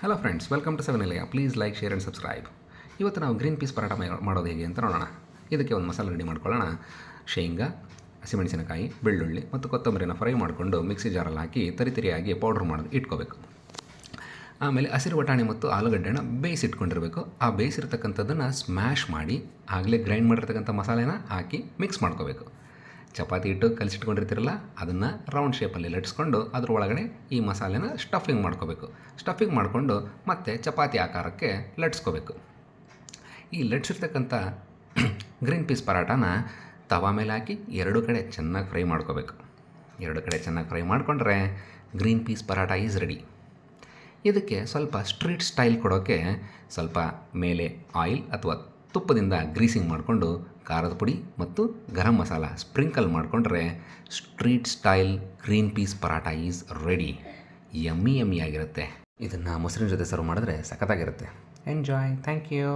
Hello friends, welcome to seven please like, share and subscribe. ಇವತ್ತು ನಾವು green piece paratha ಮಾಡೋದು ಹೇಗೆ ಅಂತ ನೋಡೋಣ. ಇದಕ್ಕೆ ಒಂದು ಮಸಾಲೆ ರೆಡಿ ಮಾಡ್ಕೊಳ್ಳೋಣ. ಶೇಂಗಾ, ಹಸಿಮೆಣಸಿನಕಾಯಿ, ಬೆಳ್ಳುಳ್ಳಿ ಮತ್ತು ಕೊತ್ತಂಬರಿನ ಫ್ರೈ ಮಾಡಿಕೊಂಡು ಮಿಕ್ಸಿ ಜಾರಲ್ಲಿ ಹಾಕಿ ತರಿತರಿಯಾಗಿ ಪೌಡ್ರ್ ಮಾಡೋದು ಇಟ್ಕೋಬೇಕು. ಆಮೇಲೆ ಹಸಿರು ಬಟಾಣಿ ಮತ್ತು ಆಲೂಗಡ್ಡೆನ ಬೇಯಿಸಿಟ್ಕೊಂಡಿರಬೇಕು. ಆ ಬೇಯಿಸಿರ್ತಕ್ಕಂಥದ್ದನ್ನು ಸ್ಮ್ಯಾಶ್ ಮಾಡಿ ಆಗಲೇ ಗ್ರೈಂಡ್ ಮಾಡಿರ್ತಕ್ಕಂಥ ಮಸಾಲೆನ ಹಾಕಿ ಮಿಕ್ಸ್ ಮಾಡ್ಕೋಬೇಕು. ಚಪಾತಿ ಹಿಟ್ಟು ಕಲಿಸಿಟ್ಕೊಂಡಿರ್ತಿರಲ್ಲ, ಅದನ್ನು ರೌಂಡ್ ಶೇಪಲ್ಲಿ ಲಟ್ಸ್ಕೊಂಡು ಅದ್ರ ಒಳಗಡೆ ಈ ಮಸಾಲೆನ ಸ್ಟಫಿಂಗ್ ಮಾಡ್ಕೋಬೇಕು. ಸ್ಟಫಿಂಗ್ ಮಾಡಿಕೊಂಡು ಮತ್ತೆ ಚಪಾತಿ ಆಕಾರಕ್ಕೆ ಲಟ್ಸ್ಕೋಬೇಕು. ಈ ಲಟ್ಸಿರ್ತಕ್ಕಂಥ ಗ್ರೀನ್ ಪೀಸ್ ಪರಾಟಾನ ತವಾ ಮೇಲೆ ಹಾಕಿ ಎರಡು ಕಡೆ ಚೆನ್ನಾಗಿ ಫ್ರೈ ಮಾಡ್ಕೋಬೇಕು. ಎರಡು ಕಡೆ ಚೆನ್ನಾಗಿ ಫ್ರೈ ಮಾಡಿಕೊಂಡ್ರೆ green piece paratha is ready. ಇದಕ್ಕೆ ಸ್ವಲ್ಪ ಸ್ಟ್ರೀಟ್ ಸ್ಟೈಲ್ ಕೊಡೋಕ್ಕೆ ಸ್ವಲ್ಪ ಮೇಲೆ ಆಯಿಲ್ ಅಥವಾ ತುಪ್ಪದಿಂದ ಗ್ರೀಸಿಂಗ್ ಮಾಡಿಕೊಂಡು ಖಾರದ ಪುಡಿ ಮತ್ತು ಗರಂ ಮಸಾಲ ಸ್ಪ್ರಿಂಕಲ್ ಮಾಡಿಕೊಂಡ್ರೆ street style green piece paratha is ready. Yummy ಆಗಿರುತ್ತೆ. ಇದನ್ನು ಮೊಸರಿನ ಜೊತೆ ಸರ್ವ್ ಮಾಡಿದ್ರೆ ಸಖತ್ತಾಗಿರುತ್ತೆ. ಎಂಜಾಯ್. Thank you.